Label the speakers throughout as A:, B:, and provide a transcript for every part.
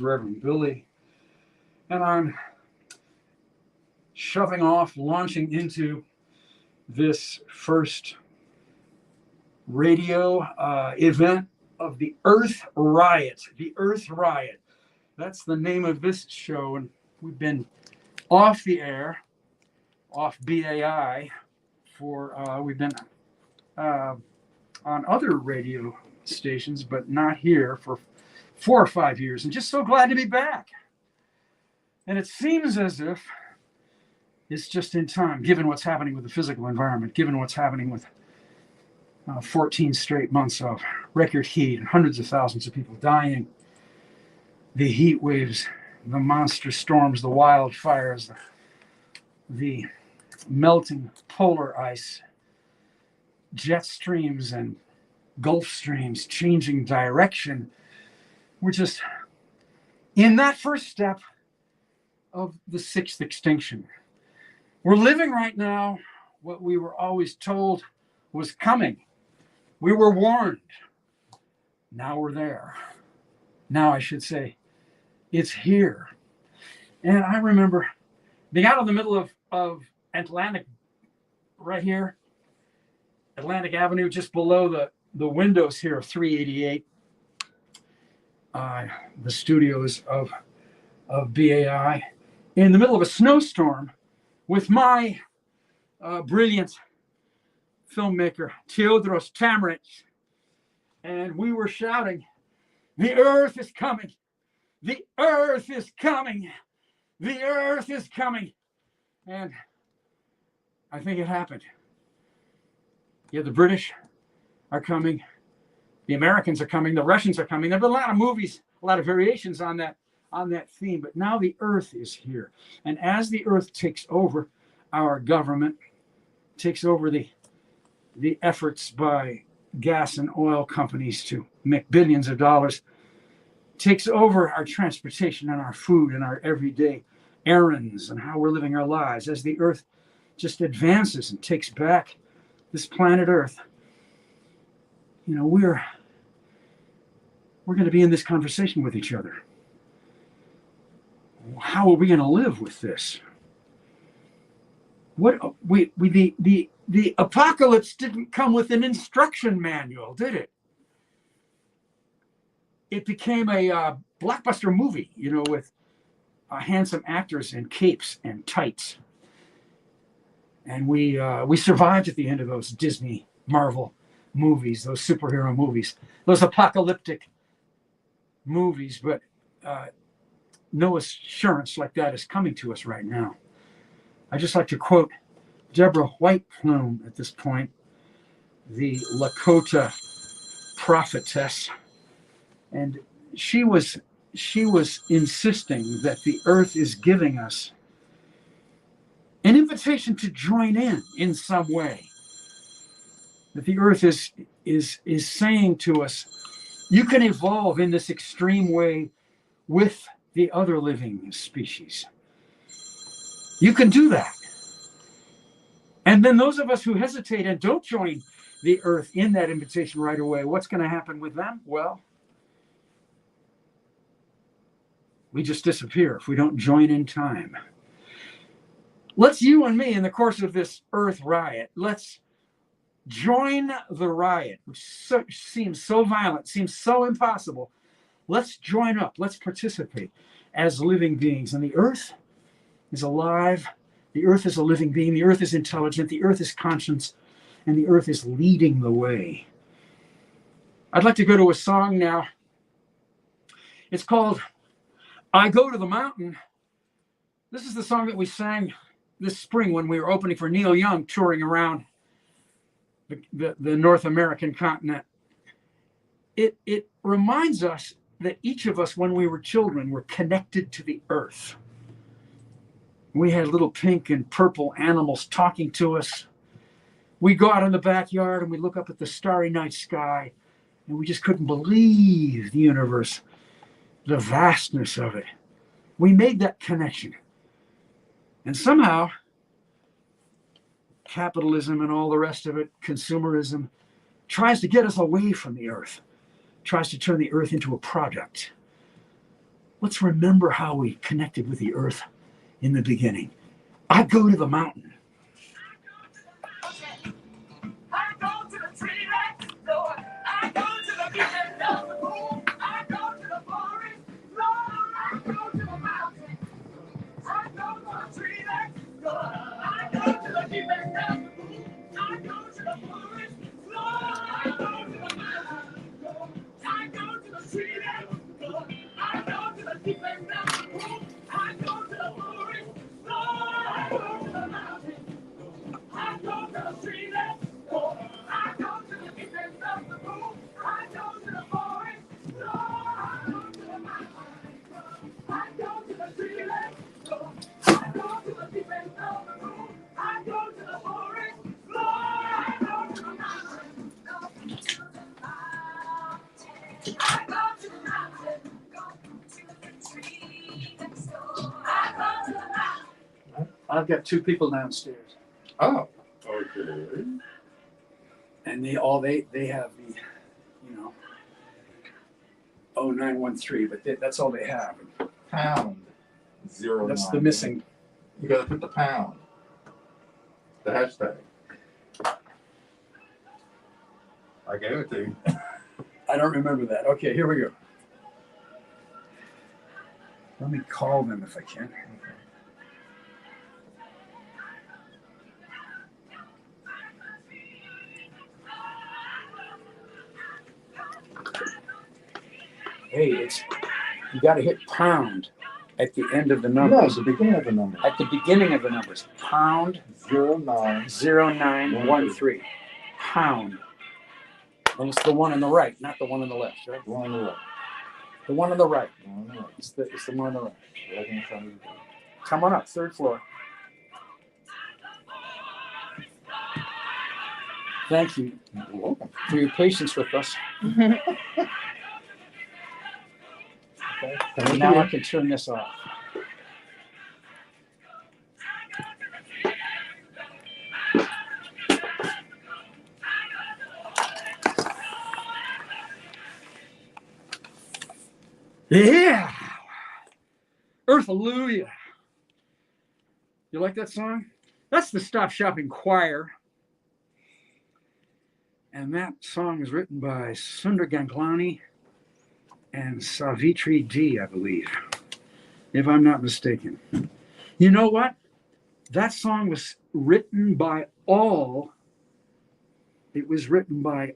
A: Reverend Billy, and I'm shoving off, launching into this first radio event of the Earth Riot. The Earth Riot. That's the name of this show, and we've been off the air, off BAI, we've been on other radio stations, but not here for 4 or 5 years, and just so glad to be back. And it seems as if it's just in time, given what's happening with the physical environment, given what's happening with 14 straight months of record heat and hundreds of thousands of people dying, the heat waves, the monster storms, the wildfires, the melting polar ice, jet streams and Gulf streams changing direction. We're just in that first step of the sixth extinction. We're living right now what we were always told was coming. We were warned. Now we're there. Now I should say, it's here. And I remember being out in the middle of Atlantic, right here, Atlantic Avenue, just below the windows here of 388, the studios of BAI, in the middle of a snowstorm with my brilliant filmmaker, Theodros Tamaric, and we were shouting, "The Earth is coming! The Earth is coming! The Earth is coming!" And I think it happened. Yeah, the British are coming. The Americans are coming. The Russians are coming. There have been a lot of movies, a lot of variations on that theme. But now the Earth is here. And as the Earth takes over our government, takes over the efforts by gas and oil companies to make billions of dollars, takes over our transportation and our food and our everyday errands and how we're living our lives, as the Earth just advances and takes back this planet Earth, you know, we're going to be in this conversation with each other. How are we going to live with this? The apocalypse didn't come with an instruction manual, did it? It became a blockbuster movie, you know, with handsome actors in capes and tights. And we survived at the end of those Disney, Marvel movies, those superhero movies, those apocalyptic movies. But no assurance like that is coming to us right now. I just like to quote Deborah White Plume at this point, the Lakota prophetess, and she was insisting that the Earth is giving us an invitation to join in some way. That the Earth is saying to us, you can evolve in this extreme way with the other living species. You can do that. And then those of us who hesitate and don't join the Earth in that invitation right away, what's going to happen with them? Well, we just disappear if we don't join in time. Let's, you and me, in the course of this Earth Riot, let's join the riot, which seems so violent, seems so impossible. Let's join up. Let's participate as living beings. And the Earth is alive. The Earth is a living being. The Earth is intelligent. The Earth is conscious. And the Earth is leading the way. I'd like to go to a song now. It's called I Go to the Mountain. This is the song that we sang this spring when we were opening for Neil Young, touring around the North American continent. It reminds us that each of us, when we were children, were connected to the Earth. We had little pink and purple animals talking to us. We go out in the backyard and we look up at the starry night sky, and we just couldn't believe the universe, the vastness of it. We made that connection. And somehow, capitalism and all the rest of it, consumerism, tries to get us away from the Earth, tries to turn the Earth into a product. let's remember how we connected with the earth in the beginning. I go to the mountain.
B: I go to the tree next door. I go to the beach and down the pool. I go to the forest. Lord, I go to the mountain. I go to the tree next door. I go to the deep and down the pool. I go to the forest. Lord, I go to the mountain. I go to the tree next door. I go to the deep and down the pool. I go to the forest. Lord, I go to the mountain. I go to the tree next door. I go to the deep and down the pool. I go to the forest. Lord, I go to the mountain. I go to the tree next door. I go to the deep and down the pool. I go to the forest. Lord, I go to the mountain. Go to the mountain. I go to the mountain. Go to the tree next door. I go to the mountain.
A: I've got two people downstairs.
C: Oh, okay.
A: And they have the, 0913, but that's all they have.
C: Pound 09.
A: That's the missing.
C: You got to put the pound. The hashtag. I gave it to you.
A: I don't remember that. Okay, here we go. Let me call them if I can. Hey, you got to hit pound at the end of the
C: No,
A: numbers.
C: it's the beginning of the number.
A: At the beginning of the numbers, pound
C: 09.
A: 0913. Pound. And it's the one on the right, not the one on the left, right?
C: The one on the right.
A: The one on the right.
C: The one on the right.
A: It's the one on the right.
C: Right in front of you.
A: Come on up, third floor. Thank you
C: You're welcome.
A: for your patience with us.
C: Okay.
A: And now I can turn this off. Yeah. Earth-alleluia. You like that song? That's the Stop Shopping Choir. And that song was written by Sundar Ganglani and Savitri D, I believe, if I'm not mistaken. You know what? That song was written by it was written by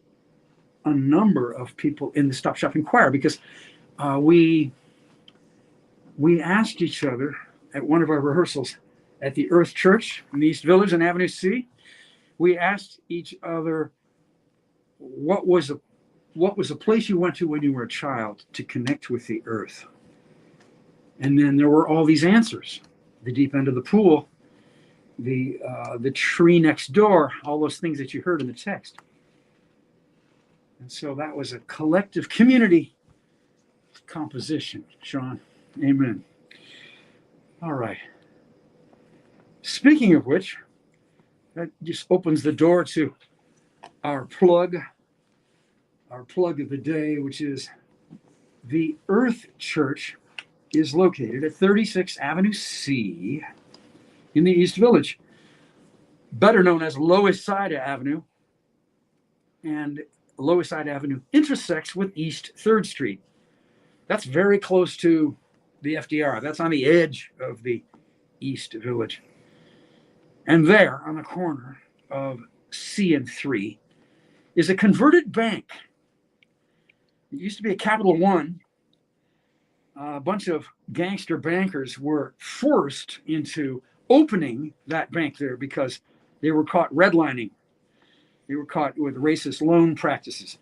A: a number of people in the Stop Shopping Choir, because we asked each other at one of our rehearsals at the Earth Church in the East Village on Avenue C. We asked each other, what was a place you went to when you were a child to connect with the earth? And then there were all these answers: the deep end of the pool, the tree next door, all those things that you heard in the text. And so that was a collective community composition, Sean. Amen. All right. Speaking of which, that just opens the door to our plug of the day, which is the Earth Church is located at 36th Avenue C in the East Village, better known as Lower Side Avenue. And Lower Side Avenue intersects with East 3rd Street. That's very close to the FDR. That's on the edge of the East Village. And there, on the corner of C and 3, is a converted bank. It used to be a Capital One. A bunch of gangster bankers were forced into opening that bank there because they were caught redlining. They were caught with racist loan practices.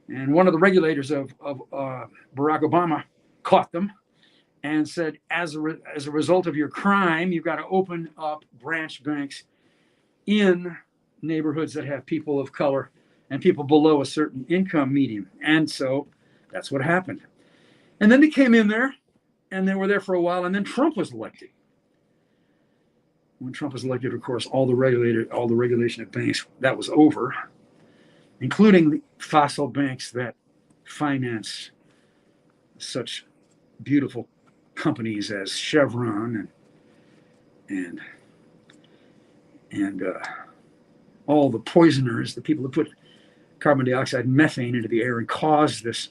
A: And one of the regulators of Barack Obama caught them and said, as a result of your crime, you've got to open up branch banks in neighborhoods that have people of color and people below a certain income median. And so that's what happened. And then they came in there and they were there for a while, and then Trump was elected. When Trump was elected, of course, all the regulation of banks, that was over, including the fossil banks that finance such beautiful companies as Chevron and all the poisoners, the people who put carbon dioxide and methane into the air and cause this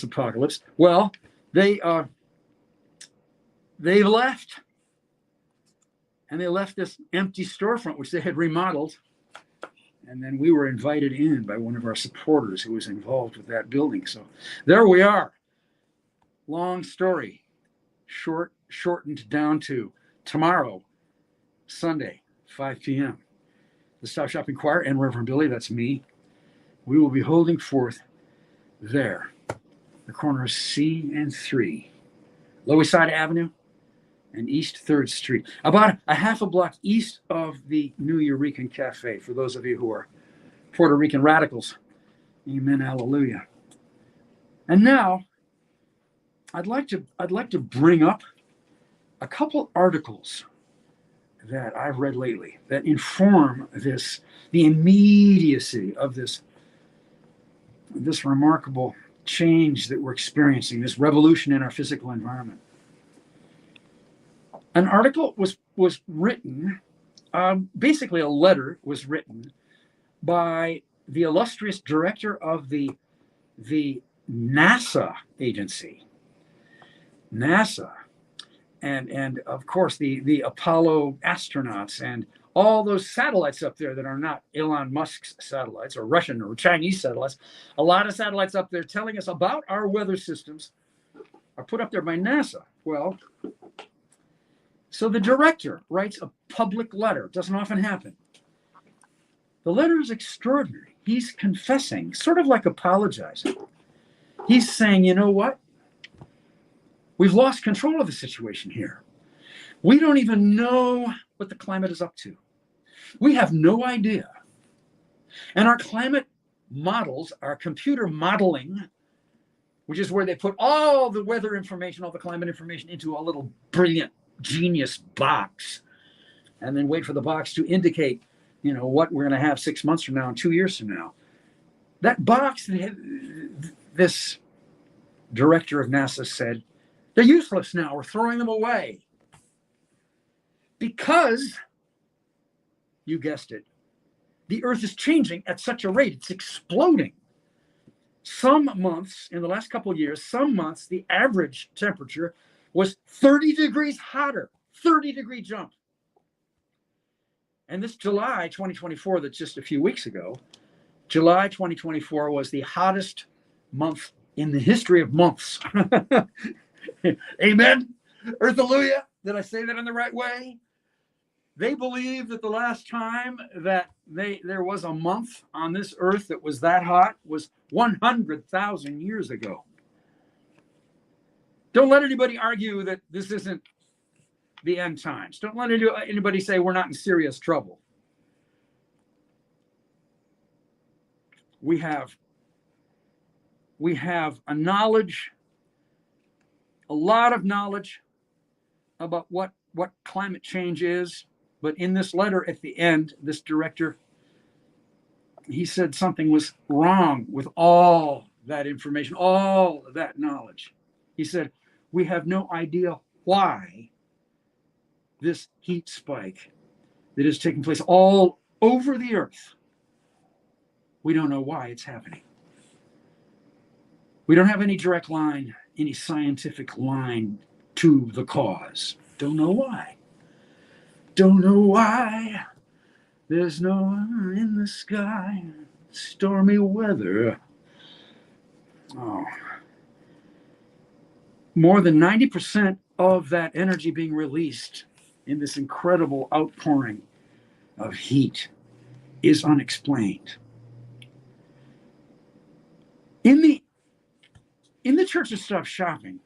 A: apocalypse. Well, they left, and they left this empty storefront which they had remodeled, and then we were invited in by one of our supporters who was involved with that building. So there we are. Long story, shortened down to tomorrow, Sunday, 5 p.m. The Stop Shopping Choir and Reverend Billy, that's me, we will be holding forth there, the corner of C and 3, Lower Side Avenue and East 3rd Street, about a half a block east of the New Eureka Cafe, for those of you who are Puerto Rican radicals. Amen, hallelujah. And now, I'd like to bring up a couple articles that I've read lately that inform the immediacy of this remarkable change that we're experiencing, this revolution in our physical environment. An article was written, basically a letter was written by the illustrious director of the NASA agency, NASA, and of course the Apollo astronauts and all those satellites up there that are not Elon Musk's satellites or Russian or Chinese satellites. A lot of satellites up there telling us about our weather systems are put up there by NASA. Well, so the director writes a public letter. It doesn't often happen. The letter is extraordinary. He's confessing, sort of like apologizing. He's saying, you know what? We've lost control of the situation here. We don't even know what the climate is up to. We have no idea. And our climate models, our computer modeling, which is where they put all the weather information, all the climate information into a little brilliant genius box, and then wait for the box to indicate, what we're going to have 6 months from now and 2 years from now. That box, this director of NASA said, they're useless now. We're throwing them away. Because, you guessed it, the Earth is changing at such a rate. It's exploding. Some months, in the last couple of years, the average temperature was 30 degrees hotter, 30-degree jump. And this July 2024, that's just a few weeks ago, July 2024 was the hottest month in the history of months. Amen. Earthalleluia. Did I say that in the right way? They believe that the last time that there was a month on this earth that was that hot was 100,000 years ago. Don't let anybody argue that this isn't the end times. Don't let anybody say we're not in serious trouble. We have a lot of knowledge about what climate change is. But in this letter at the end, this director, he said something was wrong with all that information, all that knowledge. He said, we have no idea why this heat spike that is taking place all over the earth, we don't know why it's happening. We don't have any direct line, any scientific line to the cause. Don't know why. Don't know why there's no one in the sky, stormy weather. Oh. More than 90% of that energy being released in this incredible outpouring of heat is unexplained. In the Church of Stop Shopping,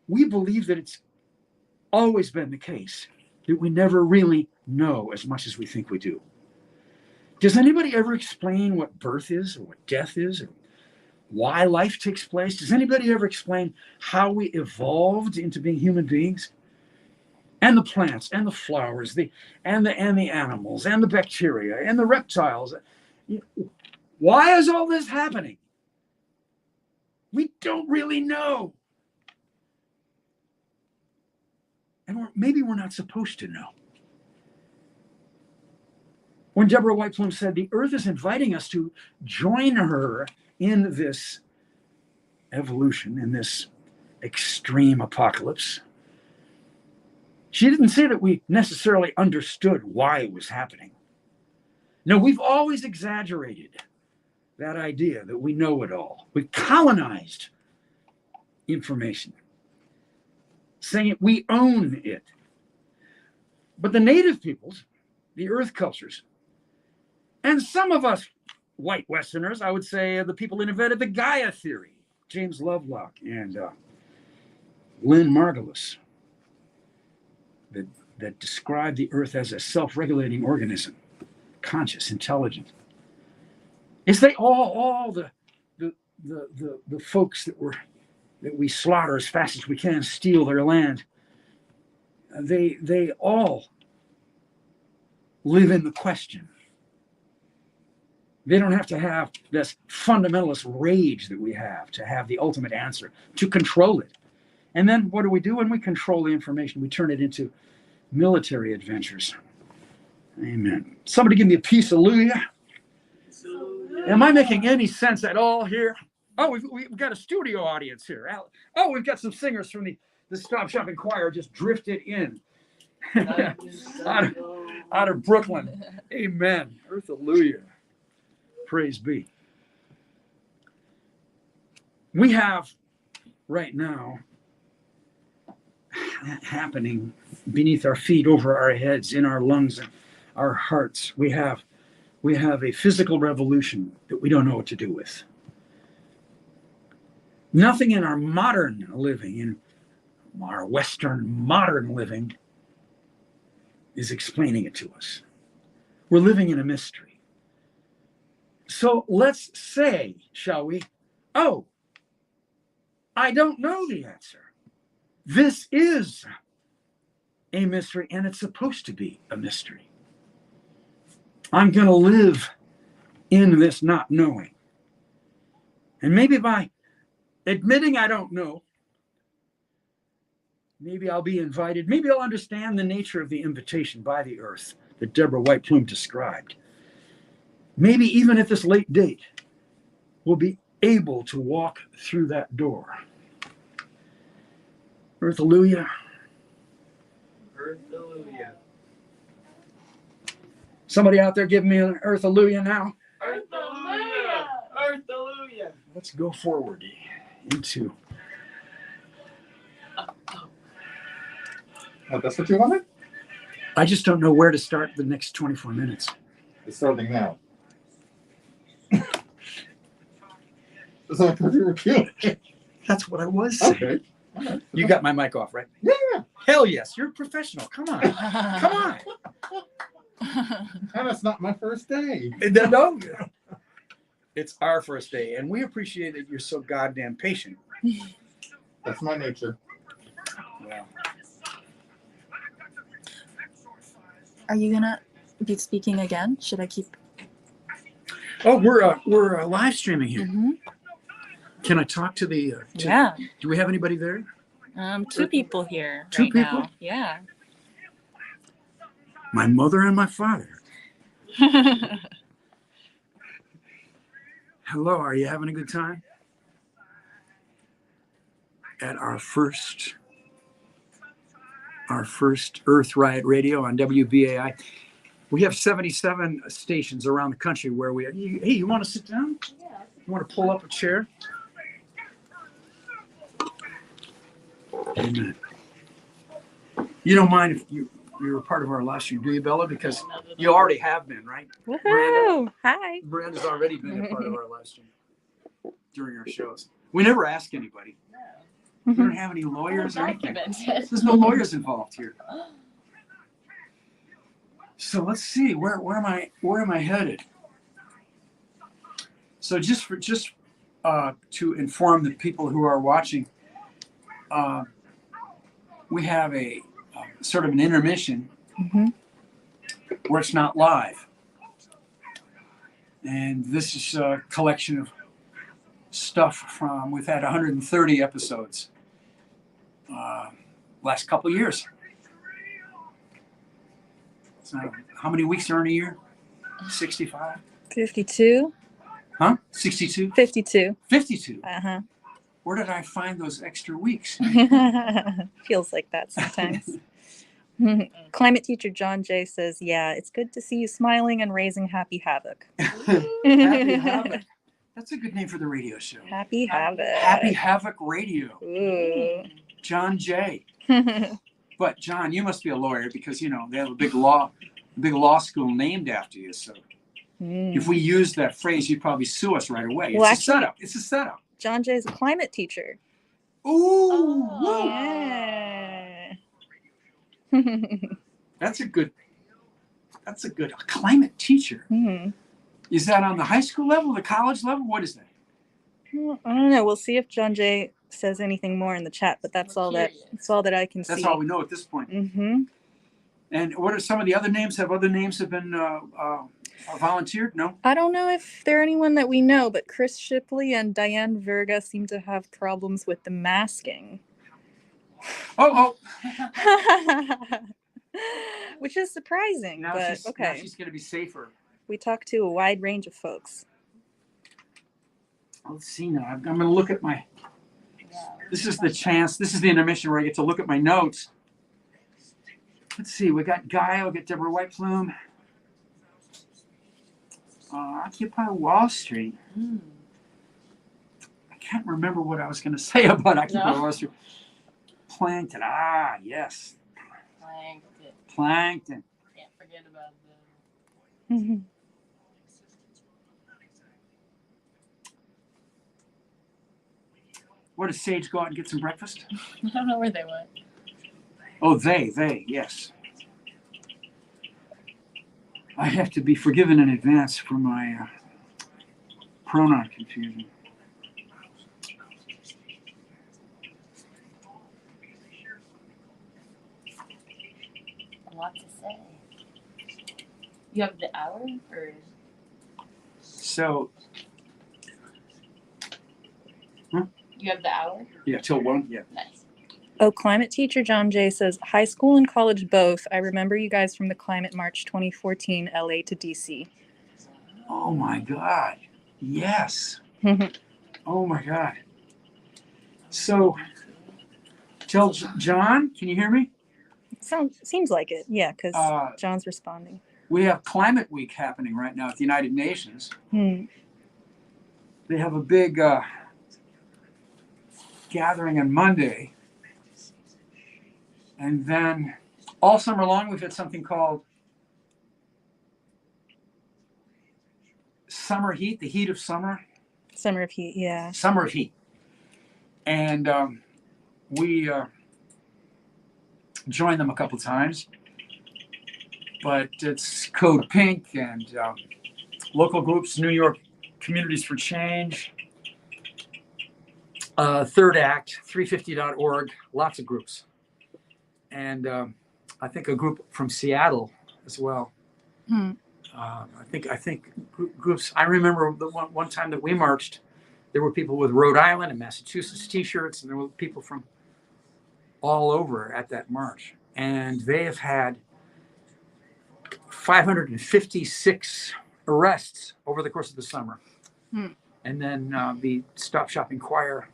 A: we believe that it's always been the case that we never really know as much as we think we do. Does anybody ever explain what birth is or what death is or why life takes place? Does anybody ever explain how we evolved into being human beings? And the plants and the flowers, and the animals and the bacteria and the reptiles. Why is all this happening? We don't really know. And maybe we're not supposed to know. When Deborah White Plume said the earth is inviting us to join her in this evolution, in this extreme apocalypse, she didn't say that we necessarily understood why it was happening. No, we've always exaggerated that idea that we know it all. We colonized information, saying we own it. But the native peoples, the earth cultures, and some of us white Westerners, I would say the people who invented the Gaia theory, James Lovelock and Lynn Margulis, that described the earth as a self-regulating organism, conscious, intelligent. It's they all the folks that we slaughter as fast as we can, steal their land. They all live in the question. They don't have to have this fundamentalist rage that we have to have the ultimate answer, to control it. And then what do we do when we control the information? We turn it into military adventures. Amen. Somebody give me a peace, hallelujah. Am I making any sense at all here? Oh, we've got a studio audience here. Oh, we've got some singers from the Stop Shopping Choir just drifted in out of Brooklyn. Amen. Earth, hallelujah. Praise be. We have right now happening beneath our feet, over our heads, in our lungs, and our hearts. We have a physical revolution that we don't know what to do with. Nothing in our modern living, in our Western modern living, is explaining it to us. We're living in a mystery. So let's say, shall we, oh, I don't know the answer. This is a mystery, and it's supposed to be a mystery. I'm going to live in this not knowing. And maybe by admitting I don't know, maybe I'll be invited, maybe I'll understand the nature of the invitation by the earth that Deborah White Plume described. Maybe even at this late date, we'll be able to walk through that door. Earth, hallelujah.
C: Earth, hallelujah.
A: Somebody out there give me an earth, hallelujah now.
C: Earth, hallelujah. Earth, hallelujah.
A: Let's go forward into.
C: Oh, that's what you wanted?
A: I just don't know where to start the next 24 minutes.
C: It's starting now. So I thought you were killing it.
A: That's what I was saying.
C: Okay. All right.
A: You got my mic off, right?
C: Yeah.
A: Hell yes, you're a professional. Come on. Come on.
C: And it's not my first day.
A: No. It's our first day, and we appreciate that you're so goddamn patient.
C: That's my nature.
A: Well,
D: Are you gonna be speaking again? Should I keep?
A: oh, we're live streaming here.
D: Mm-hmm.
A: Can I talk to the?
D: Yeah.
A: Do we have anybody there?
D: Two people here
A: Two
D: right
A: people?
D: now. Yeah.
A: My mother and my father. Hello, are you having a good time? At our first Earth Riot Radio on WBAI. We have 77 stations around the country where we. Hey, you want to sit down?
D: Yeah.
A: You want to pull up a chair? Amen. You don't mind if you're a part of our live stream, do you, Bella? Because you already have been, right?
D: Woohoo! Hi.
A: Miranda's already been a part of our live stream during our shows. We never ask anybody. We don't have any lawyers or anything. There's no lawyers involved here. So let's see, where am I headed? So just to inform the people who are watching, we have a sort of an intermission where it's not live. And this is a collection of stuff from, we've had 130 episodes last couple of years. So how many weeks are in a year? 65?
D: 52.
A: Huh? 62?
D: 52.
A: 52.
D: Uh-huh.
A: Where did I find those extra weeks?
D: Feels like that sometimes. Climate teacher John Jay says, yeah, it's good to see you smiling and raising Happy Havoc.
A: Happy Havoc. That's a good name for the radio show.
D: Happy Havoc.
A: Happy Havoc Radio.
D: Ooh.
A: John Jay. But John, you must be a lawyer because they have a big law school named after you. So if we use that phrase, you'd probably sue us right away. It's
D: Well,
A: a setup. It's a setup.
D: John Jay's a climate teacher.
A: Ooh.
D: Yeah.
A: That's a good climate teacher.
D: Mhm.
A: Is that on the high school level, the college level? What is that?
D: Well, I don't know. We'll see if John Jay says anything more in the chat, but that's all that I can see.
A: That's all we know at this point.
D: Mm-hmm.
A: And what are some of the other names? Have other names been volunteered? No?
D: I don't know if they're anyone that we know, but Chris Shipley and Diane Verga seem to have problems with the masking.
A: Oh.
D: Which is surprising,
A: Now
D: but
A: she's
D: okay.
A: going to be safer.
D: We talked to a wide range of folks.
A: Let's see now. I'm going to look at my... This is the chance. This is the intermission where I get to look at my notes. Let's see. We got Guy. We got Deborah White Plume. Occupy Wall Street. I can't remember what I was going to say about Occupy Wall Street. Plankton. Ah, yes. Plankton.
B: Can't forget about
D: Mhm.
A: What does Sage go out and get some breakfast?
B: I don't know where they went.
A: Oh, they, yes. I have to be forgiven in advance for my pronoun confusion.
B: A lot to say. You have the hour or?
A: So,
B: You have the hour?
A: yeah, till 1, yeah.
B: Nice.
D: Oh, climate teacher John Jay says, high school and college both. I remember you guys from the Climate March 2014, LA to DC.
A: Oh my God. Yes. Oh my God. So, tell John, can you hear me?
D: Seems like it, yeah, because John's responding.
A: We have Climate Week happening right now at the United Nations. They have a big gathering on Monday. And then all summer long, we've had something called Summer Heat, the heat of summer.
D: Summer of Heat, yeah.
A: Summer of Heat. And we joined them a couple times. But it's Code Pink and local groups, New York Communities for Change, Third Act, 350.org, lots of groups. And I think a group from Seattle as well. I think groups. I remember the one time that we marched, there were people with Rhode Island and Massachusetts T-shirts, and there were people from all over at that march. And they have had 556 arrests over the course of the summer. And then the Stop Shopping Choir.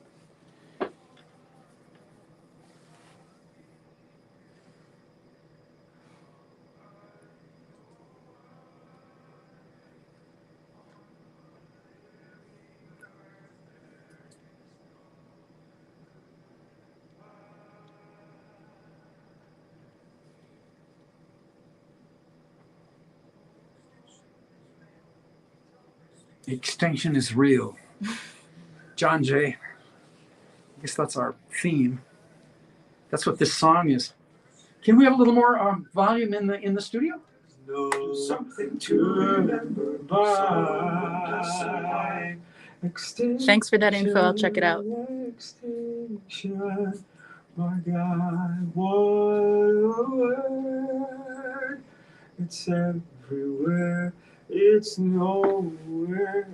A: Extinction is real. John Jay. I guess that's our theme. That's what this song is. Can we have a little more volume in the studio?
E: No, something to remember by.
D: Thanks for that info. I'll check it out.
E: Extinction, my God, what a word. It's everywhere. It's nowhere.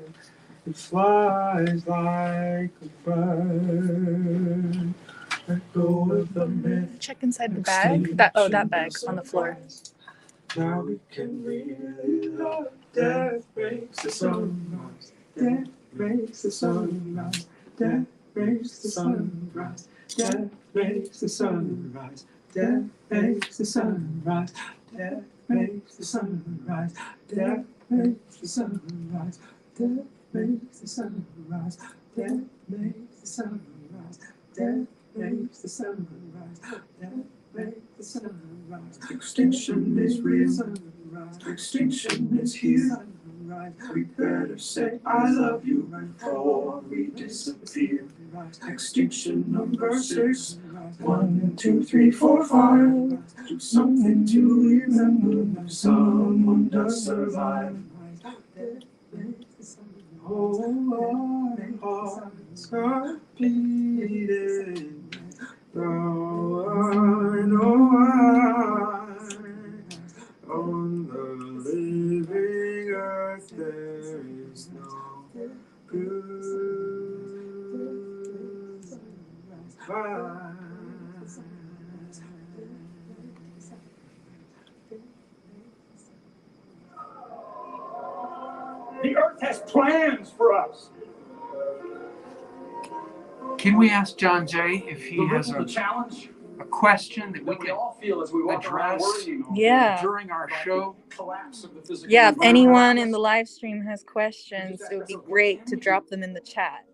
E: It flies like a bird. Let go of the myth.
D: Check inside the bag. That bag on the floor.
E: Now we can really love. Death makes the sun rise. Death makes the sun rise. Death makes the sun rise. Death makes the sun rise. Death makes the sun rise. Death makes the sun rise. Death makes the sun rise. Death makes the sun rise. Death makes the sun rise. Death makes the sun rise. Death makes the sun rise. Extinction is real. Extinction is here. We better say I love you before we disappear. Extinction number 6. 1, 2, 3, 4, 5. Do something to remember if someone does survive. Oh, our hearts are beating. On the living earth there is no goodbye.
A: The earth has plans for us. Can we ask John Jay if he has a
B: challenge
A: a question that we
B: that we
A: can
B: all feel as we walk around
A: address
B: worrying over
D: Yeah.
A: during our
B: about
A: show?
B: the collapse of the physical
D: Yeah, if
B: environment
D: anyone
B: around
D: in
B: us.
D: the live stream has questions, it would be great to drop them in the chat.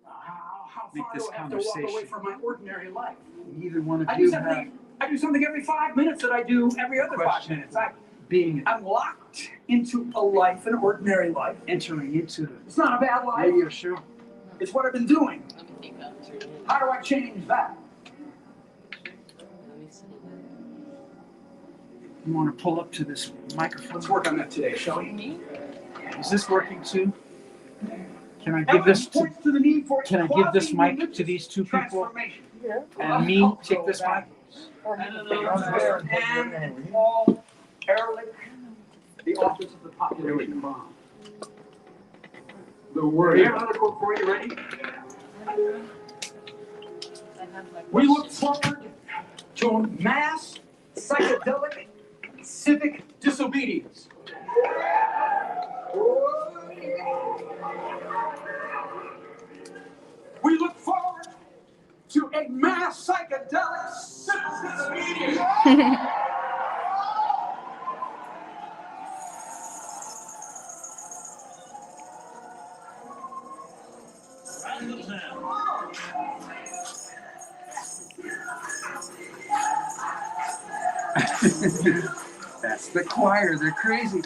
B: How
A: Make
B: far
A: this
B: do I have to walk away
A: conversation.
B: from my ordinary life?
A: Neither one of
B: I
A: you
B: do
A: have
B: something every 5 minutes that I do every other 5
A: question
B: minutes.
A: being
B: I'm locked into a life, an ordinary life.
A: entering into the
B: It's not a bad life.
A: radio show.
B: It's what I've been doing. How do I change that?
A: You want to pull up to this microphone?
B: Let's work on that today, shall we?
A: Is this working too? Can I give this to? Can I give this mic to these two people and me take this mic?
B: And Paul Ehrlich, the Office of the Population Bomb.
A: The word.
B: You have another quote for you, ready? We look forward to a mass psychedelic civic disobedience. We look forward to a mass psychedelic civic disobedience.
A: That's the choir. They're crazy.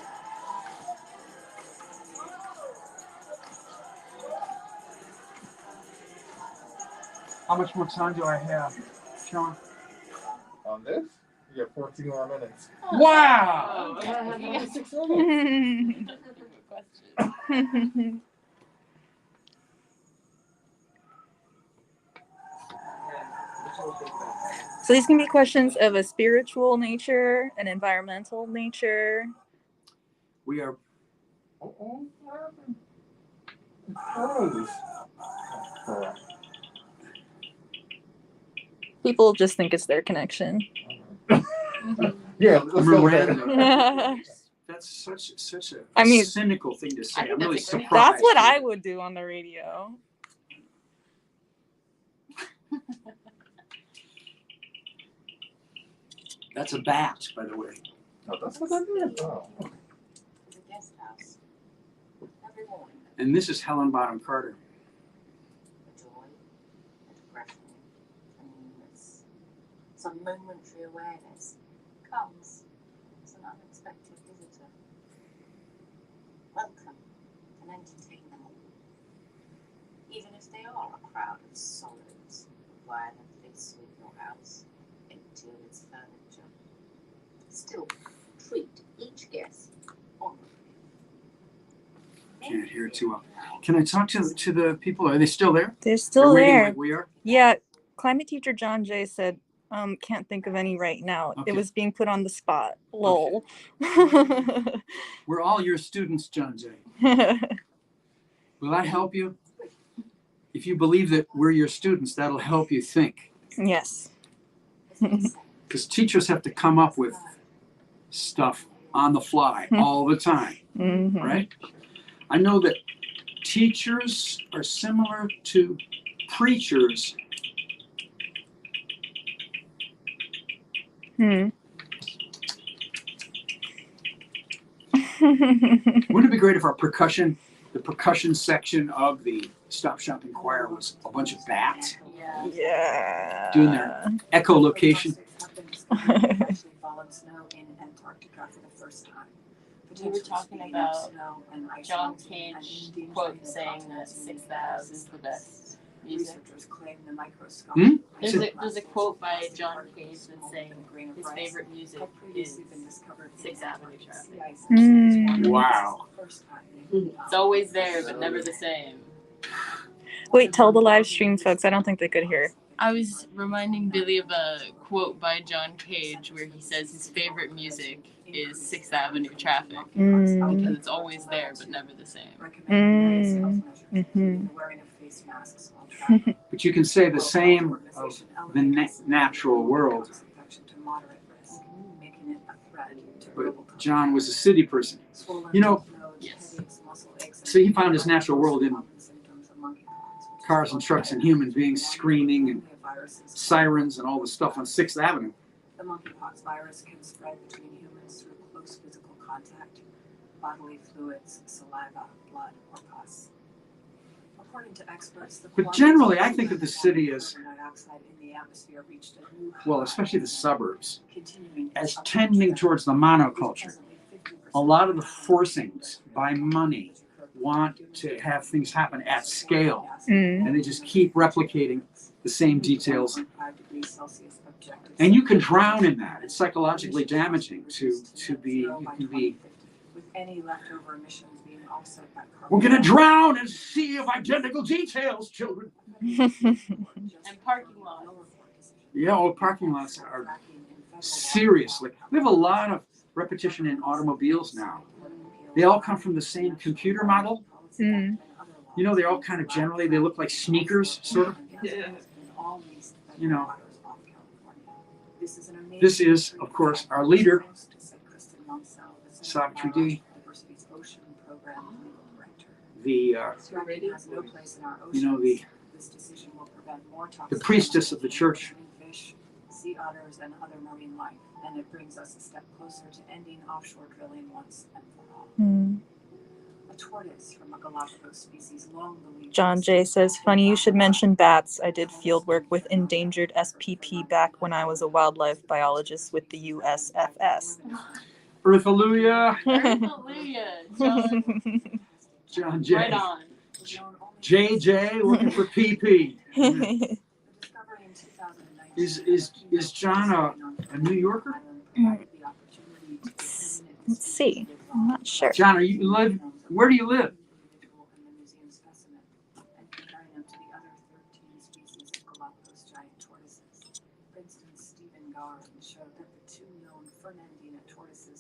A: How much more time do I have, Sean?
C: On this, you have 14 more minutes.
A: Wow!
D: So these can be questions of a spiritual nature, an environmental nature.
A: We are.
D: People just think it's their connection.
C: Yeah, let's go with that.
A: Miranda. That's such a
D: I mean,
A: cynical thing to say. I'm really surprised.
D: That's what I would do on the radio.
A: That's a bat, by the way.
C: Oh, that's what that is. Oh.
F: The guest house. Every morning,
A: And this is Helen Bottom Carter.
F: the joy, the depression, and newness. Some momentary awareness comes as an unexpected visitor. Welcome and entertain them all. Even if they are a crowd of sorrows, violently sweep your house, empty of its furniture. Still, treat each guest honorably.
A: Can't hear it too well. Can I talk to the people? Are they still there?
D: They're still
A: They're waiting
D: there.
A: like we are?
D: Yeah, climate teacher John Jay said, can't think of any right now.
A: Okay.
D: It was being put on the spot. Lol.
A: We're all your students, John Jay. Will that help you? If you believe that we're your students, that'll help you think.
D: Yes.
A: because teachers have to come up with stuff on the fly all the time,
D: Mhm.
A: right? I know that teachers are similar to preachers.
D: Hmm.
A: Wouldn't it be great if the percussion section of the Stop Shopping Choir was a bunch of bats
D: Yeah.
A: doing their echolocation?
F: Actually fallen snow in Antarctica for the first time.
G: We were talking about
F: snow and ice
G: John
F: melting
G: Cage
F: and
G: quote saying that Sixth Ave is the best music.
F: Researchers claim the microscope.
G: There's a quote by John Cage that's saying his favorite music is Sixth Avenue Traffic.
A: Wow.
G: It's always there, but never the same.
D: Wait, tell the live stream folks. I don't think they could hear.
G: I was reminding Billy of a quote by John Cage where he says his favorite music is Sixth Avenue Traffic. Because it's always there, but never the same.
A: But you can say the same of the natural world. But John was a city person. You know, so he found his natural world in cars and trucks and human beings screaming and sirens and all the stuff on 6th Avenue.
F: The monkeypox virus can spread between humans through close physical contact, bodily fluids, saliva, blood, or pus. According to experts,
A: but generally, I think of the city as, well, especially the suburbs, as tending towards the monoculture. A lot of the forcings by money want to have things happen at scale, and they just keep replicating the same details. And you can drown in that. It's psychologically damaging to be. You can be. We're gonna drown in a sea of identical details, children.
G: And parking lots.
A: Yeah, parking lots are seriously. We have a lot of repetition in automobiles now. They all come from the same computer model. You know, they're all kind of generally, they look like sneakers, sort of. You know, this is, of course, our leader, Savitri D. The, you know, the priestess of the church.
F: Sea otters and other marine life, and it brings us a step closer to ending offshore drilling once and for all. A tortoise from a Galapagos species long believed.
D: John J says, funny you should mention bats. I did field work with endangered SPP back when I was a wildlife biologist with the USFS.
A: Earthalluia.
G: Earthalluia,
A: John J.
G: Right on.
A: JJ looking for PP. Is John a New Yorker?
D: Let's see. I'm not sure.
A: John, where do you live?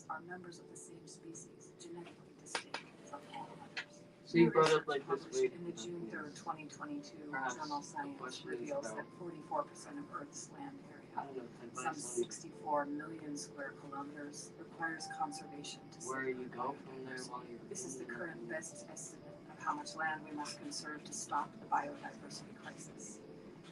F: Are members of the same species, genetically distinct from all others.
G: So you brought up like this week.
F: In the June 3rd, 2022 journal Science reveals that 44% of Earth's land area, some 64 million square kilometers, requires conservation to save.
G: Where you go from there while you're.
F: This is the current best estimate of how much land we must conserve to stop the biodiversity crisis.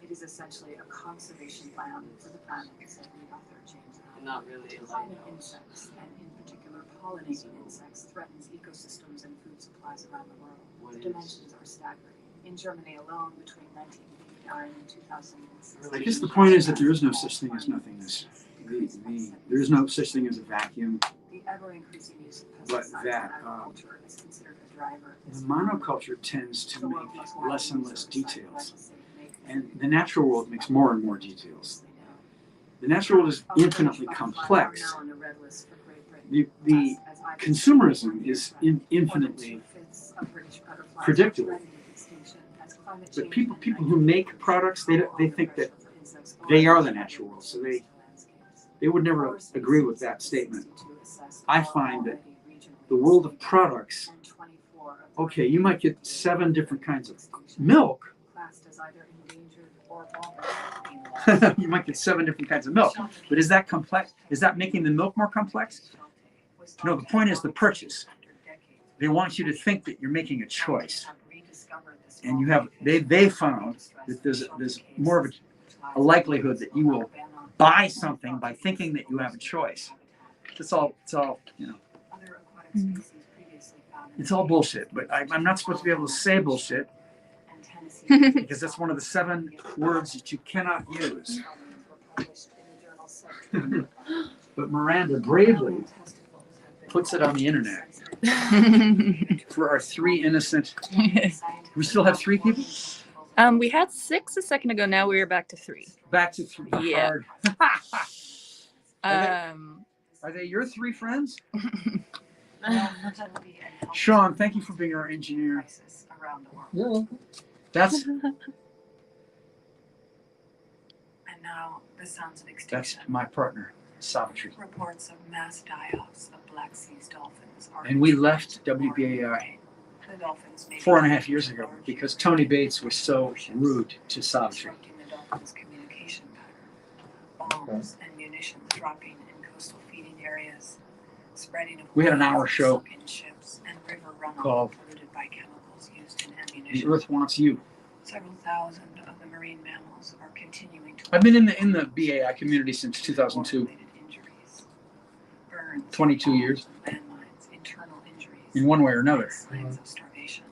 F: It is essentially a conservation plan for the planet, said the author James.
G: Not really.
F: Declining insects, and in particular pollinating insects, threatens ecosystems and food supplies around the world. The dimensions are staggering. In Germany alone, between 1989 and 2006.
A: I guess the point is that there is no such thing as nothingness. There is no such thing as a vacuum.
F: The ever-increasing use of
A: But
F: pesticides
A: that
F: in agriculture is considered a driver.
A: the monoculture tends to make less and less details, and the natural world makes more and more details. The natural world is infinitely complex. The consumerism is infinitely predictable. But people who make products, they think that they are the natural world, so they would never agree with that statement. I find that the world of products, okay, you might get 7 different kinds of milk,
F: was either endangered or vulnerable.
A: You might get 7 different kinds of milk, but is that complex? Is that making the milk more complex? No, the point is the purchase. They want you to think that you're making a choice, and you have they found that there's more of a likelihood that you will buy something by thinking that you have a choice. It's all you know. It's all bullshit, but I'm not supposed to be able to say bullshit because that's one of the 7 words that you cannot use. But Miranda bravely puts it on the internet for our 3 innocent. We still have 3 people?
D: We had 6 a second ago. Now we're back to 3.
A: Back to 3.
D: Yeah.
A: Hard. Are they your 3 friends? Sean, thank you for being our engineer.
C: Yeah.
A: That's
F: And now the sounds of extinction.
A: my partner, Savitri.
F: Reports of mass die-offs of Black Sea's dolphins are.
A: And we left WBAI
F: The dolphins may be
A: 4.5 years ago because Tony Bates was so rude to Savitri.
F: disrupting the dolphins' communication pattern. Bombs and munitions dropping in coastal feeding areas, spreading of
A: We had an hour show
F: sunken ships and river runoff
A: called
F: polluted by chemicals used in
A: The
F: ammunition.
A: Earth Wants You.
F: Several thousand of the marine mammals are continuing to.
A: I've been in the BAI community since 2002,
F: Injuries, burns,
A: 22 years,
F: landmines, internal injuries,
A: in one way or another.
F: signs of starvation.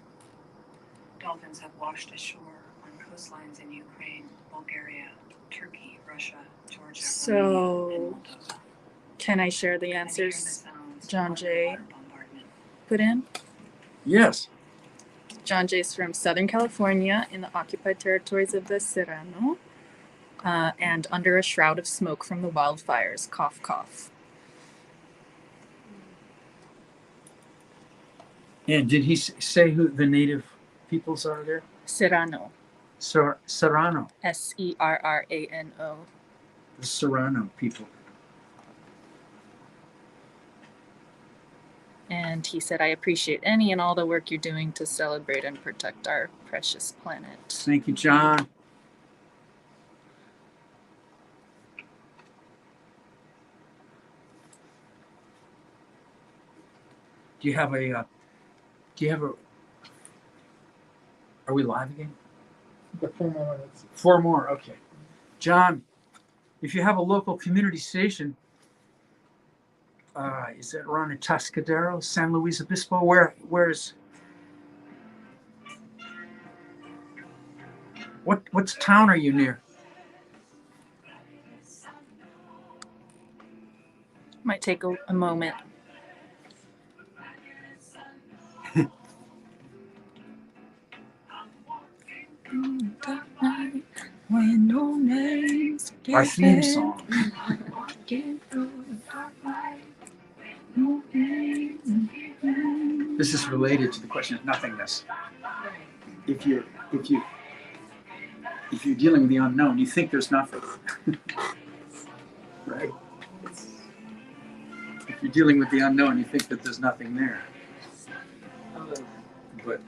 F: Dolphins have washed ashore on coastlines in Ukraine, Bulgaria, Turkey, Russia, Georgia,
D: So-
F: Romania, and Moldova.
D: Can I share the
F: And hearing the
D: answers
F: sounds
D: John
F: of
D: Jay
F: water bombardment.
D: put in?
A: Yes.
D: John Jay's from Southern California in the occupied territories of the Serrano, and under a shroud of smoke from the wildfires. Cough, cough.
A: And did he say who the native peoples are there?
D: Serrano.
A: Serrano.
D: Serrano.
A: The Serrano people.
D: And he said, I appreciate any and all the work you're doing to celebrate and protect our precious planet.
A: Thank you, John. Do you have a are we live again?
C: Got 4 more minutes.
A: 4 more, okay. John, if you have a local community station, is that around in Atascadero, San Luis Obispo? Where's what town are you near?
D: Might take a moment.
A: Our theme song. This is related to the question of nothingness. If you're dealing with the unknown, you think there's nothing. Right? If you're dealing with the unknown, you think that there's nothing there. But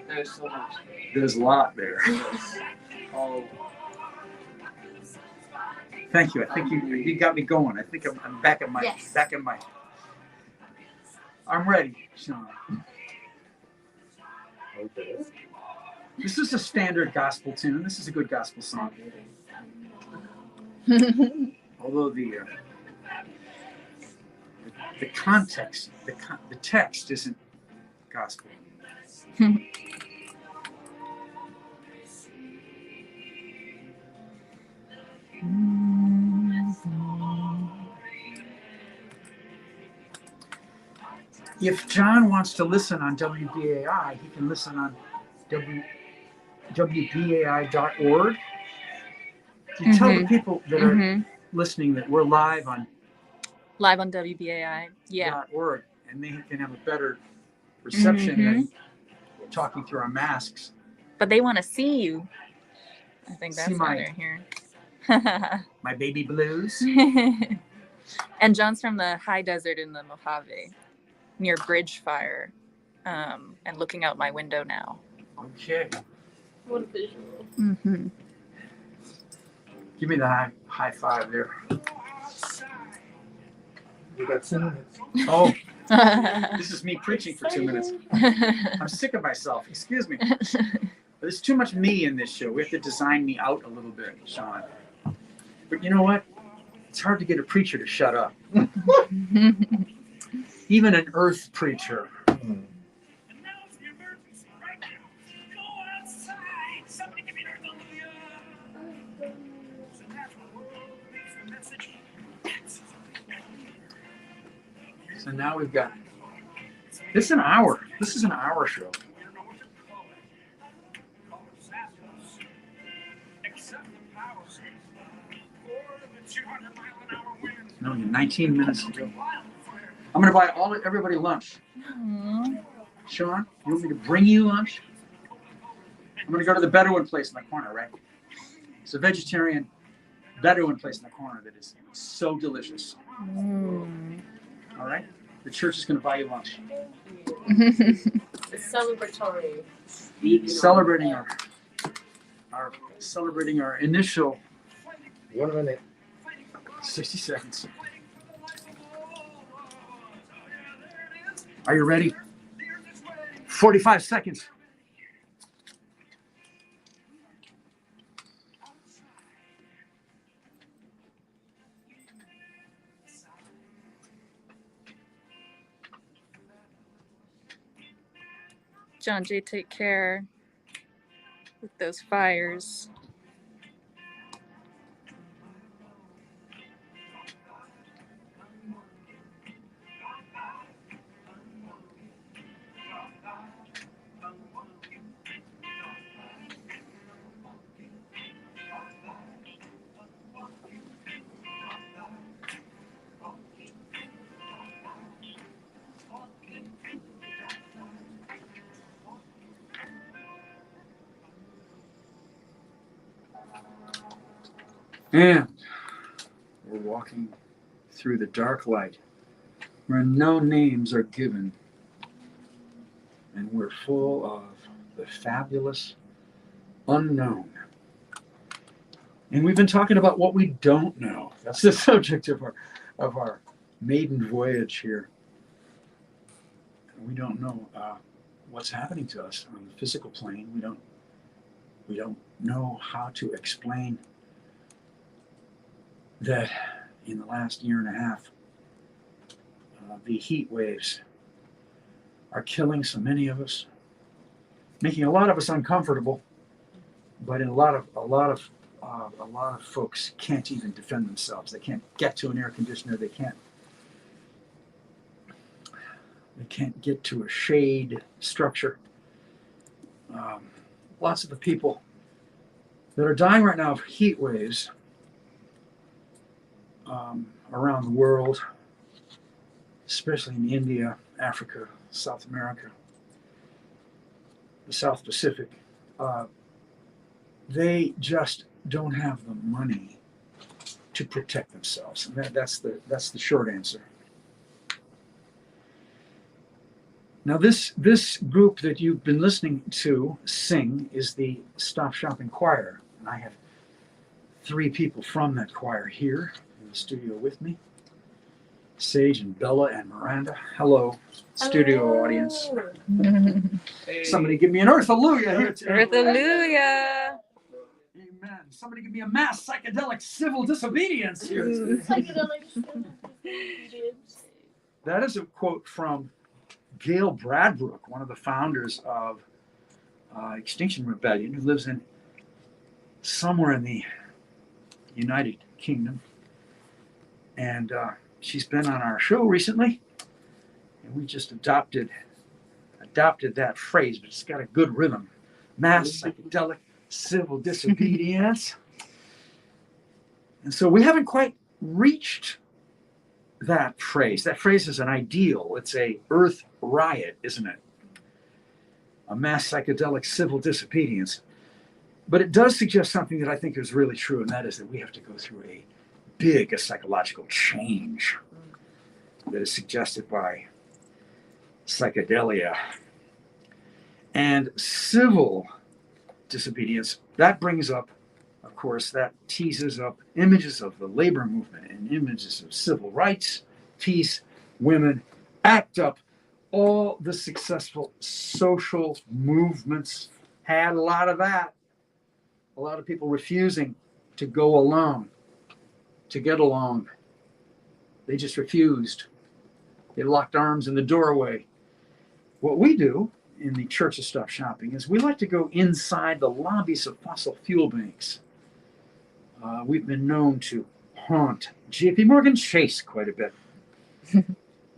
E: There's so much.
A: there's a lot there.
E: Oh,
A: Thank you. I think you got me going. I think I'm back in my
G: Yes.
A: I'm ready, Sean.
C: Okay.
A: This is a standard gospel tune. This is a good gospel song. Although the context, the text isn't gospel. If John wants to listen on WBAI, he can listen on WBAI.org. You tell the people that are listening that we're live on
D: Live on WBAI. Yeah.
A: .org, and they can have a better reception than talking through our masks.
D: But they want to see you. I think that's
A: See
D: why
A: my-
D: they're here.
A: My baby blues.
D: And John's from the high desert in the Mojave, near Bridge Fire, and looking out my window now.
A: Okay.
G: What a visual.
D: Mm-hmm.
A: Give me the high five there.
C: We got 2 minutes.
A: Oh, this is me preaching for 2 minutes. I'm sick of myself. Excuse me. There's too much me in this show. We have to design me out a little bit, Sean. But you know what? It's hard to get a preacher to shut up. Even an earth preacher.
C: Hmm.
A: So now we've got this is an hour. This is an hour show. No, 19 minutes to go. I'm gonna buy everybody lunch.
D: Aww.
A: Sean, you want me to bring you lunch? I'm gonna go to the Bedouin place in the corner, right? It's a vegetarian Bedouin place in the corner that is so delicious. All right? The church is gonna buy you lunch.
G: It's celebratory.
A: Celebrating our initial
C: 1 minute.
A: 60 seconds. Are you ready? 45 seconds.
D: John Jay, take care with those fires.
A: And we're walking through the dark light where no names are given. And we're full of the fabulous unknown. And we've been talking about what we don't know. That's the subject of our maiden voyage here. We don't know what's happening to us on the physical plane. We don't know how to explain that in the last year and a half, the heat waves are killing so many of us, making a lot of us uncomfortable. But in a lot of folks can't even defend themselves. They can't get to an air conditioner. They can't get to a shade structure. Lots of the people that are dying right now of heat waves around the world, especially in India, Africa, South America, the South Pacific, they just don't have the money to protect themselves. And that's the short answer. Now, this group that you've been listening to sing is the Stop Shopping Choir. And I have 3 people from that choir here in the studio with me. Sage and Bella and Miranda. Hello, studio audience. Somebody give me an earth hallelujah here today.
D: Earth hallelujah.
A: Amen. Somebody give me a mass psychedelic civil disobedience here today. That is a quote from Gail Bradbrook, one of the founders of Extinction Rebellion, who lives in somewhere in the United Kingdom. And she's been on our show recently, and we just adopted that phrase, but it's got a good rhythm. Mass psychedelic civil disobedience. And so we haven't quite reached that phrase. That phrase is an ideal. It's a earth riot, isn't it? A mass psychedelic civil disobedience. But it does suggest something that I think is really true, and that is that we have to go through a big psychological change that is suggested by psychedelia. and civil disobedience. That brings up, of course, that teases up images of the labor movement and images of civil rights, peace, women, ACT UP. All the successful social movements had a lot of that. A lot of people refusing to go along, to get along. They just refused. They locked arms in the doorway. What we do in the Church of Stop Shopping is we like to go inside the lobbies of fossil fuel banks. We've been known to haunt JP Morgan Chase quite a bit.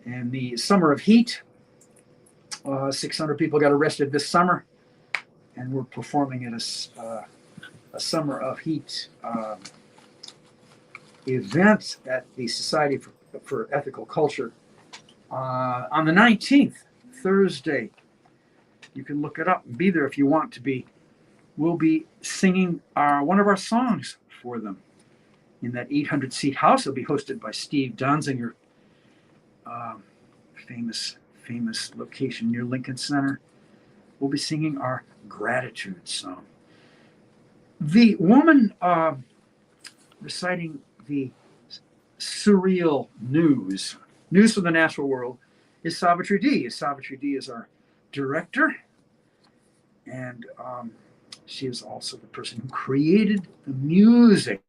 A: And the summer of heat, 600 people got arrested this summer, and we're performing at a summer of heat event at the Society for Ethical Culture on the 19th, Thursday. You can look it up and be there if you want to be. We'll be singing one of our songs for them in that 800-seat house. It'll be hosted by Steve Donziger, famous location near Lincoln Center. We'll be singing our gratitude song. The woman reciting the surreal news for the natural world is Savitri D. Savitri D is our director, and she is also the person who created the music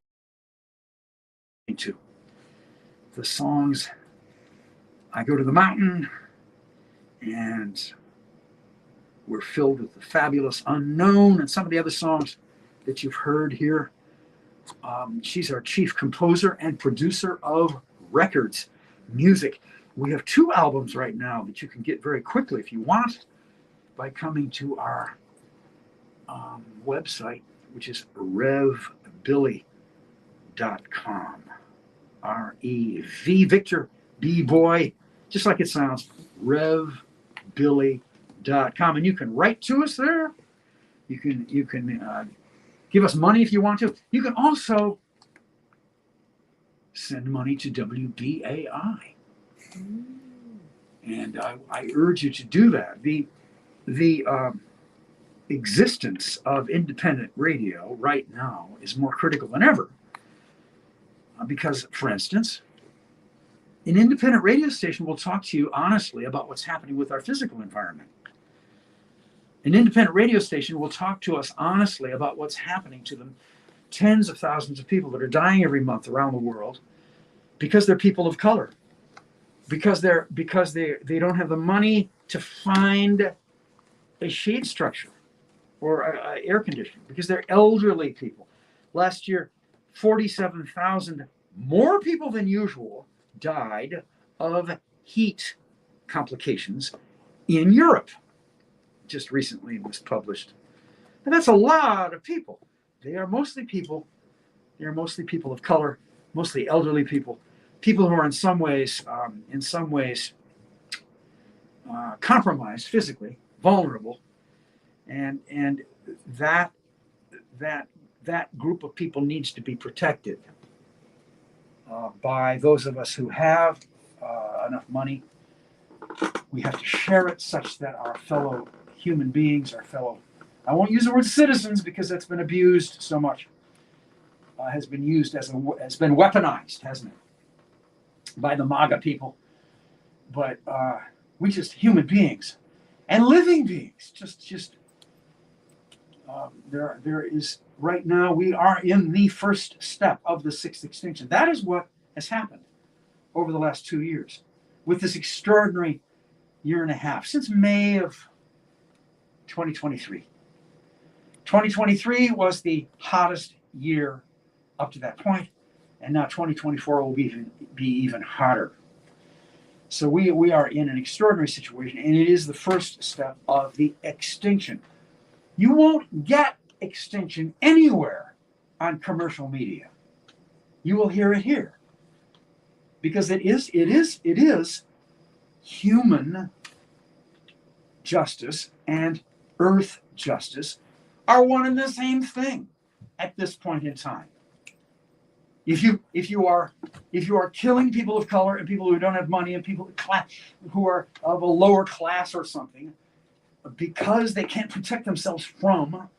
A: to the songs I Go to the Mountain, and we're filled with the fabulous Unknown and some of the other songs that you've heard here. She's our chief composer and producer of records, music. We have 2 albums right now that you can get very quickly if you want by coming to our website, which is revbilly.com. R-E-V, Victor, B-Boy, just like it sounds, revbilly.com. And you can write to us there. You can give us money if you want to. You can also send money to WBAI. And I urge you to do that. The existence of independent radio right now is more critical than ever. Because, for instance, an independent radio station will talk to you honestly about what's happening with our physical environment. An independent radio station will talk to us honestly about what's happening to the tens of thousands of people that are dying every month around the world because they're people of color, because they don't have the money to find a shade structure or air conditioning, because they're elderly people. Last year, 47,000 more people than usual died of heat complications in Europe. Just recently it was published. And that's a lot of people. They are mostly people of color, mostly elderly people who are in some ways compromised physically, vulnerable, and that group of people needs to be protected by those of us who have enough money. We have to share it such that our fellow human beings, I won't use the word citizens because that's been abused so much, has been weaponized, hasn't it, by the MAGA people. But we just human beings and living beings. There is right now we are in the first step of the 6th extinction. That is what has happened over the last 2 years with this extraordinary year and a half since May of 2023. 2023 was the hottest year up to that point, and now 2024 will be even hotter. So we are in an extraordinary situation, and it is the first step of the extinction. You won't get extinction anywhere on commercial media. You will hear it here, because it is human justice and earth justice are one and the same thing at this point in time. If you are killing people of color and people who don't have money and people who are of a lower class or something, because they can't protect themselves from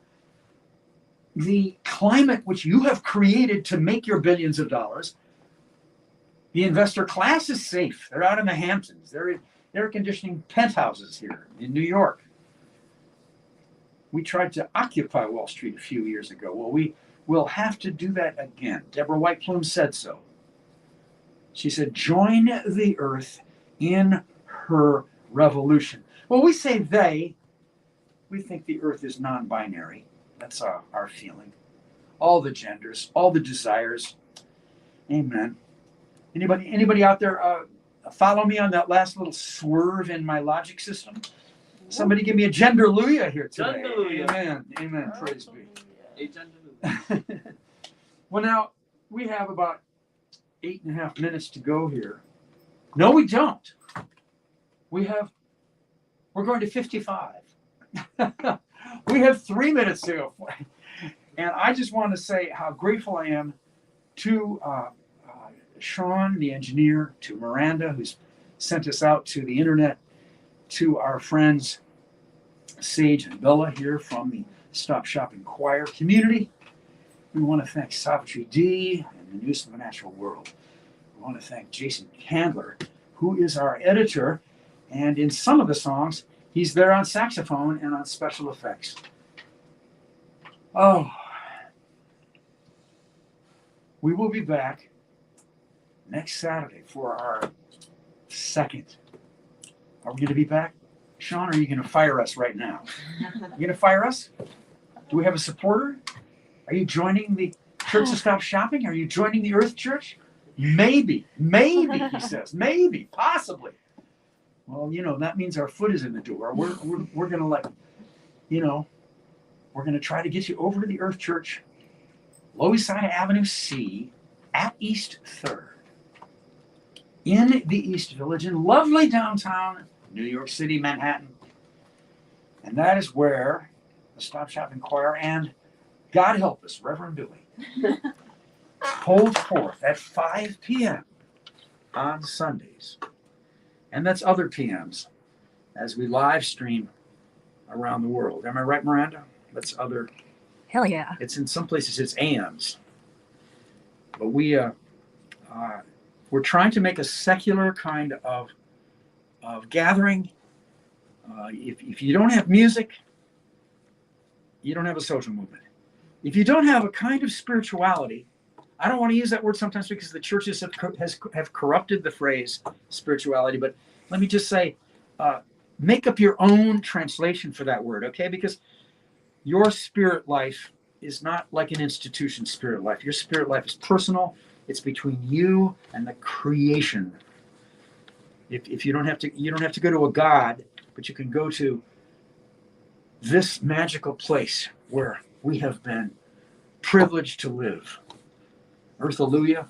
A: the climate which you have created to make your billions of dollars. The investor class is safe. They're out in the Hamptons. They're in air conditioning penthouses here in New York. We tried to occupy Wall Street a few years ago. Well, we will have to do that again. Deborah White Plume said so. She said, join the earth in her revolution. Well, we say they. We think the earth is non-binary. That's our feeling. All the genders, all the desires. Amen. Anybody out there follow me on that last little swerve in my logic system? Somebody give me a genderluia here today.
E: Genderluia.
A: Amen. Amen. Praise be.
E: A genderluia.
A: Well, now we have about 8.5 minutes to go here. No, we don't. We're going to 55. We have 3 minutes to go. And I just want to say how grateful I am to Sean, the engineer, to Miranda, who's sent us out to the internet, to our friends Sage and Bella here from the Stop Shopping Choir community. We want to thank Savitri D and the News of the Natural World. We want to thank Jason Candler, who is our editor, and in some of the songs, he's there on saxophone and on special effects. Oh, we will be back next Saturday for our second. Are we going to be back? Sean, are you going to fire us right now? You going to fire us? Do we have a supporter? Are you joining the Church to Stop Shopping? Are you joining the Earth Church? Maybe, he says. Maybe, possibly. Well, that means our foot is in the door. We're going to we're going to try to get you over to the Earth Church, Lower Side Avenue C, at East 3rd, in the East Village, in lovely downtown New York City, Manhattan. And that is where the Stop Shopping Choir and, God help us, Reverend Billy, hold forth at 5 p.m. on Sundays. And that's other PMs as we live stream around the world. Am I right, Miranda? That's other.
D: Hell yeah.
A: It's in some places it's AMs. But we're trying to make a secular kind of gathering. If you don't have music, you don't have a social movement. If you don't have a kind of spirituality, I don't want to use that word sometimes because the churches have corrupted the phrase spirituality, but let me just say, make up your own translation for that word, okay? Because your spirit life is not like an institution spirit life. Your spirit life is personal. It's between you and the creation. If you don't have to go to a God, but you can go to this magical place where we have been privileged to live. Earthalluia,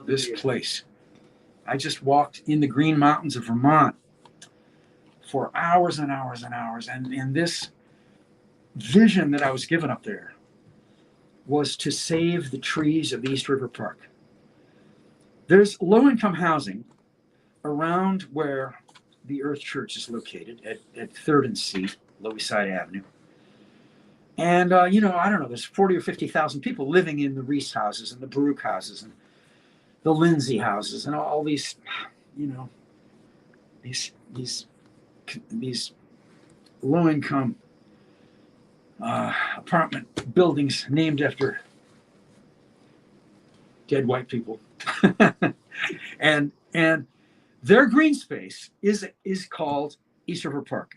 A: this place. I just walked in the Green Mountains of Vermont for hours and hours and hours, and this vision that I was given up there was to save the trees of East River Park. There's low-income housing around where the Earth Church is located at 3rd and C, Lower Side Avenue. And, I don't know, there's 40 or 50,000 people living in the Reese houses and the Baruch houses and the Lindsay houses and all these, these low-income apartment buildings named after dead white people. and their green space is called East River Park.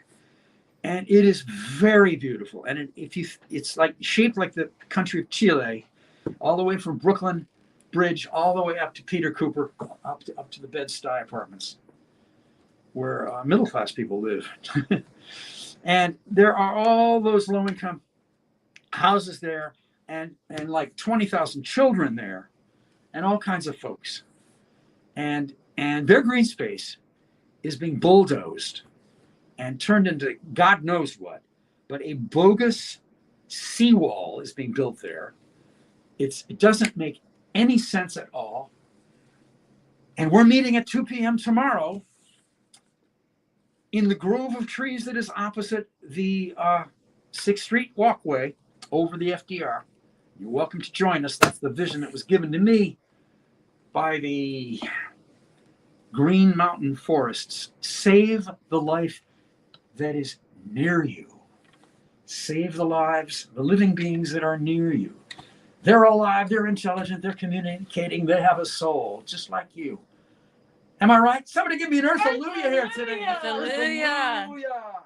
A: And it is very beautiful. And it's like shaped like the country of Chile, all the way from Brooklyn Bridge, all the way up to Peter Cooper, up to the Bed-Stuy apartments, where middle-class people live. And there are all those low-income houses there, and like 20,000 children there, and all kinds of folks. And their green space is being bulldozed and turned into God knows what, but a bogus seawall is being built there. It doesn't make any sense at all. And we're meeting at 2 p.m. tomorrow in the grove of trees that is opposite the 6th Street walkway over the FDR. You're welcome to join us. That's the vision that was given to me by the Green Mountain Forests. Save the life that is near you. Save the lives, the living beings that are near you. They're alive, they're intelligent, they're communicating, they have a soul, just like you. Am I right? Somebody give me an earth hallelujah here today.
D: Hallelujah.
A: Hallelujah.